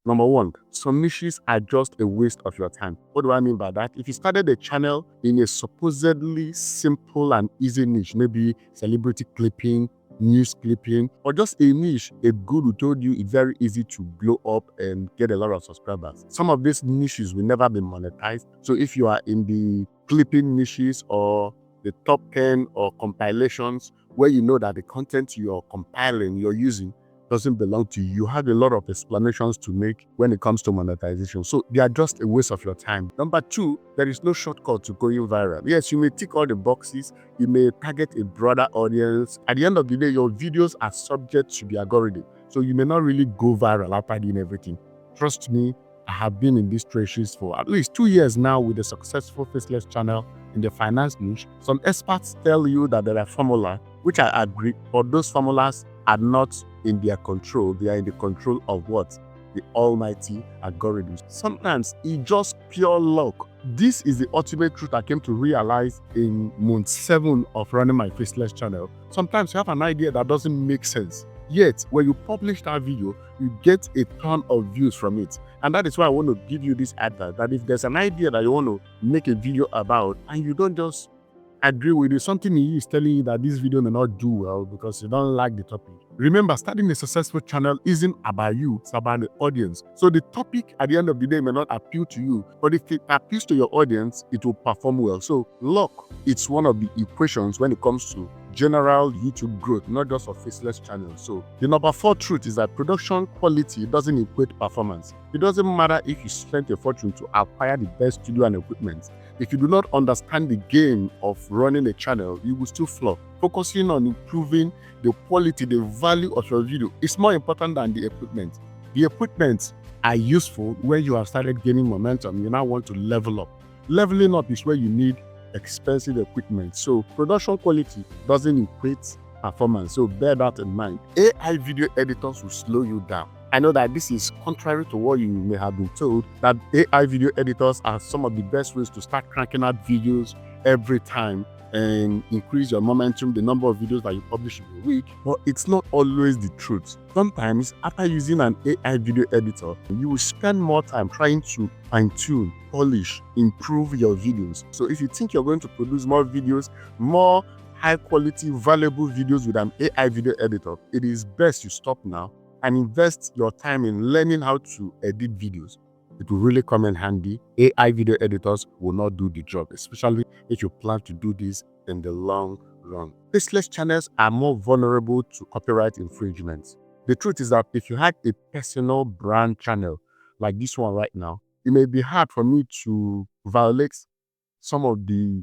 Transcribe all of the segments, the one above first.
Number one, some niches are just a waste of your time. What do I mean by that? If you started a channel in a supposedly simple and easy niche, maybe celebrity clipping, news clipping, or just a niche, a guru told you it's very easy to blow up and get a lot of subscribers. Some of these niches will never be monetized. So if you are in the clipping niches or the top 10 or compilations where you know that the content you're compiling, you're using, doesn't belong to you. You have a lot of explanations to make when it comes to monetization. So they are just a waste of your time. Number two, there is no shortcut to going viral. Yes, you may tick all the boxes. You may target a broader audience. At the end of the day, your videos are subject to the algorithm. So you may not really go viral after doing everything. Trust me, I have been in these trenches for at least 2 years now with a successful Faceless channel in the finance niche. Some experts tell you that there are formulas, which I agree, but those formulas are not in their control. They are in the control of what? The almighty algorithms. Sometimes it's just pure luck. This is the ultimate truth I came to realize in month 7 of running my Faceless channel. Sometimes you have an idea that doesn't make sense. Yet, when you publish that video, you get a ton of views from it. And that is why I want to give you this advice, that if there's an idea that you want to make a video about and you don't just agree with it, something in you is telling you that this video may not do well because you don't like the topic. Remember, starting a successful channel isn't about you, it's about the audience. So the topic at the end of the day may not appeal to you, but if it appeals to your audience, it will perform well. So luck, it's one of the equations when it comes to general YouTube growth, not just of Faceless channels. So the number 4 truth is that production quality doesn't equate performance. It doesn't matter if you spent a fortune to acquire the best studio and equipment. If you do not understand the game of running a channel, you will still flop. Focusing on improving the quality, the value of your video is more important than the equipment. The equipment are useful when you have started gaining momentum. You now want to level up. Leveling up is where you need expensive equipment. So production quality doesn't equate performance. So bear that in mind. AI video editors will slow you down. I know that this is contrary to what you may have been told, that AI video editors are some of the best ways to start cranking out videos every time and increase your momentum, the number of videos that you publish in a week. But it's not always the truth. Sometimes after using an AI video editor, you will spend more time trying to fine-tune, polish, improve your videos. So if you think you're going to produce more videos, more high-quality, valuable videos with an AI video editor, it is best you stop now and invest your time in learning how to edit videos. It will really come in handy. AI video editors will not do the job, especially if you plan to do this in the long run. Faceless channels are more vulnerable to copyright infringements. The truth is that if you had a personal brand channel like this one right now, it may be hard for me to violate some of the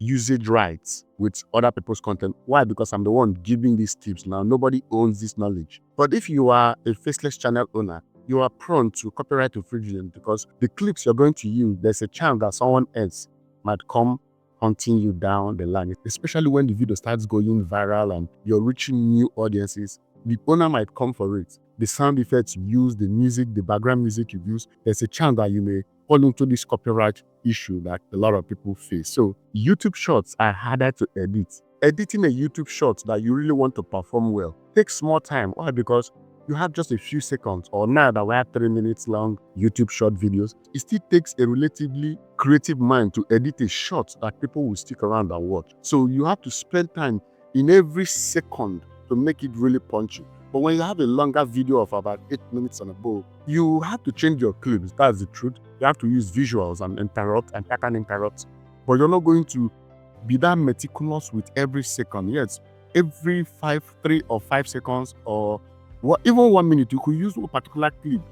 usage rights with other people's content. Why? Because I'm the one giving these tips. Now, nobody owns this knowledge. But if you are a Faceless channel owner, you are prone to copyright infringement because the clips you're going to use, there's a chance that someone else might come hunting you down the line, especially when the video starts going viral and you're reaching new audiences. The owner might come for it. The sound effects you use, the music, the background music you use, there's a chance that you may fall into this copyright issue that a lot of people face. So YouTube shorts are harder to edit. Editing a YouTube short that you really want to perform well takes more time. Why? Because you have just a few seconds, or now that we have 3 minutes long YouTube short videos, it still takes a relatively creative mind to edit a short that people will stick around and watch. So you have to spend time in every second to make it really punchy. But when you have a longer video of about 8 minutes and above, you have to change your clips. That's the truth. You have to use visuals and interrupt and pattern interrupt. But you're not going to be that meticulous with every second. Yes, every 3 or 5 seconds or even 1 minute, you could use a particular clip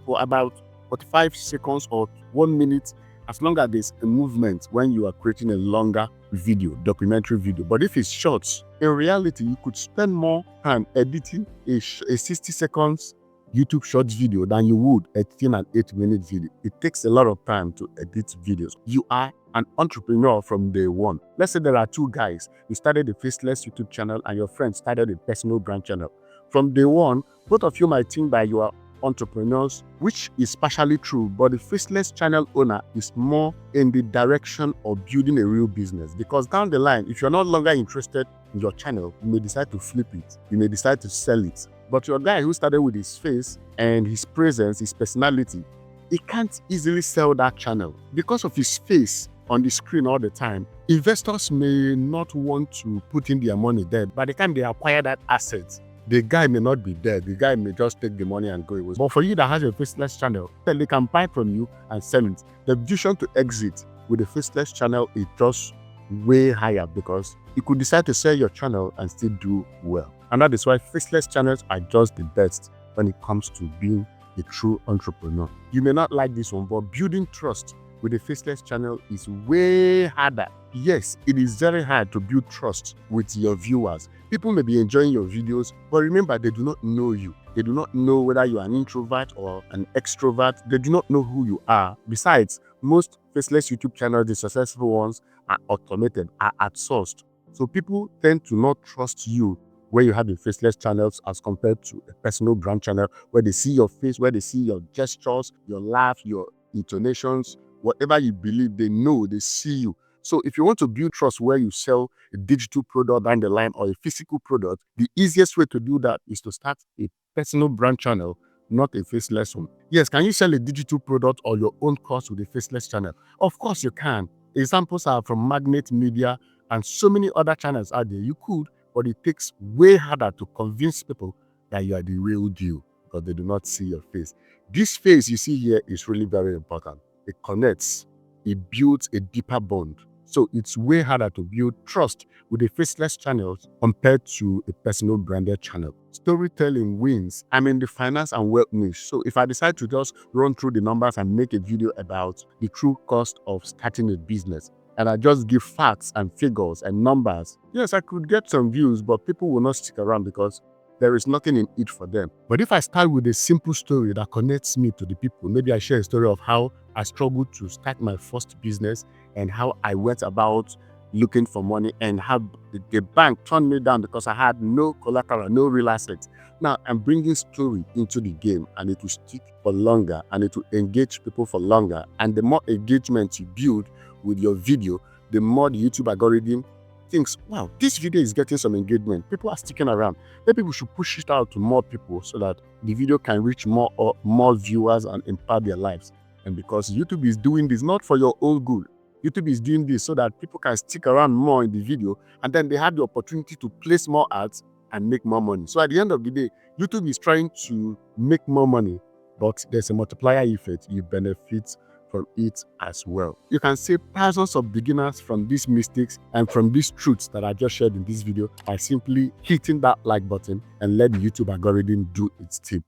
for about 45 seconds or 1 minute, as long as there's a movement when you are creating a longer video, documentary video. But if it's short, in reality, you could spend more time editing a 60 seconds YouTube Shorts video than you would editing an 8-minute video. It takes a lot of time to edit videos. You are an entrepreneur from day one. Let's say there are 2 guys. You started a Faceless YouTube channel and your friend started a personal brand channel. From day one, both of you might think that you are entrepreneurs, which is partially true, but the Faceless channel owner is more in the direction of building a real business. Because down the line, if you're no longer interested in your channel, you may decide to flip it. You may decide to sell it. But your guy who started with his face and his presence, his personality, he can't easily sell that channel. Because of his face on the screen all the time, investors may not want to put in their money there. By the time they acquire that asset, the guy may not be there. The guy may just take the money and go away. But for you that has a faceless channel, they can buy from you and sell it. The vision to exit with a faceless channel is just way higher, because you could decide to sell your channel and still do well. And that is why faceless channels are just the best when it comes to being a true entrepreneur. You may not like this one, but building trust with a faceless channel is way harder. Yes, it is very hard to build trust with your viewers. People may be enjoying your videos, but remember, they do not know you. They do not know whether you are an introvert or an extrovert. They do not know who you are. Besides, most faceless YouTube channels, the successful ones, are automated, are outsourced. So people tend to not trust you where you have the faceless channels as compared to a personal brand channel where they see your face, where they see your gestures, your laugh, your intonations, whatever you believe, they know, they see you. So if you want to build trust where you sell a digital product down the line or a physical product, the easiest way to do that is to start a personal brand channel, not a faceless one. Yes, can you sell a digital product or your own course with a faceless channel? Of course you can. Examples are from Magnet Media and so many other channels out there. You could, but it takes way harder to convince people that you are the real deal because they do not see your face. This face you see here is really very important. It connects, it builds a deeper bond. So it's way harder to build trust with a faceless channel compared to a personal branded channel. Storytelling wins. I'm in the finance and wealth niche. So if I decide to just run through the numbers and make a video about the true cost of starting a business, and I just give facts and figures and numbers, yes, I could get some views, but people will not stick around because there is nothing in it for them. But if I start with a simple story that connects me to the people, maybe I share a story of how I struggled to start my first business and how I went about looking for money and how the bank turned me down because I had no collateral, no real assets. Now I'm bringing story into the game and it will stick for longer and it will engage people for longer. And the more engagement you build with your video, the more the YouTube algorithm thinks, wow, this video is getting some engagement. People are sticking around. Maybe we should push it out to more people so that the video can reach more viewers and empower their lives. And because YouTube is doing this not for your own good, YouTube is doing this so that people can stick around more in the video and then they have the opportunity to place more ads and make more money. So at the end of the day, YouTube is trying to make more money, but there's a multiplier effect. You benefit from it as well. You can save thousands of beginners from these mistakes and from these truths that I just shared in this video by simply hitting that like button and let the YouTube algorithm do its thing.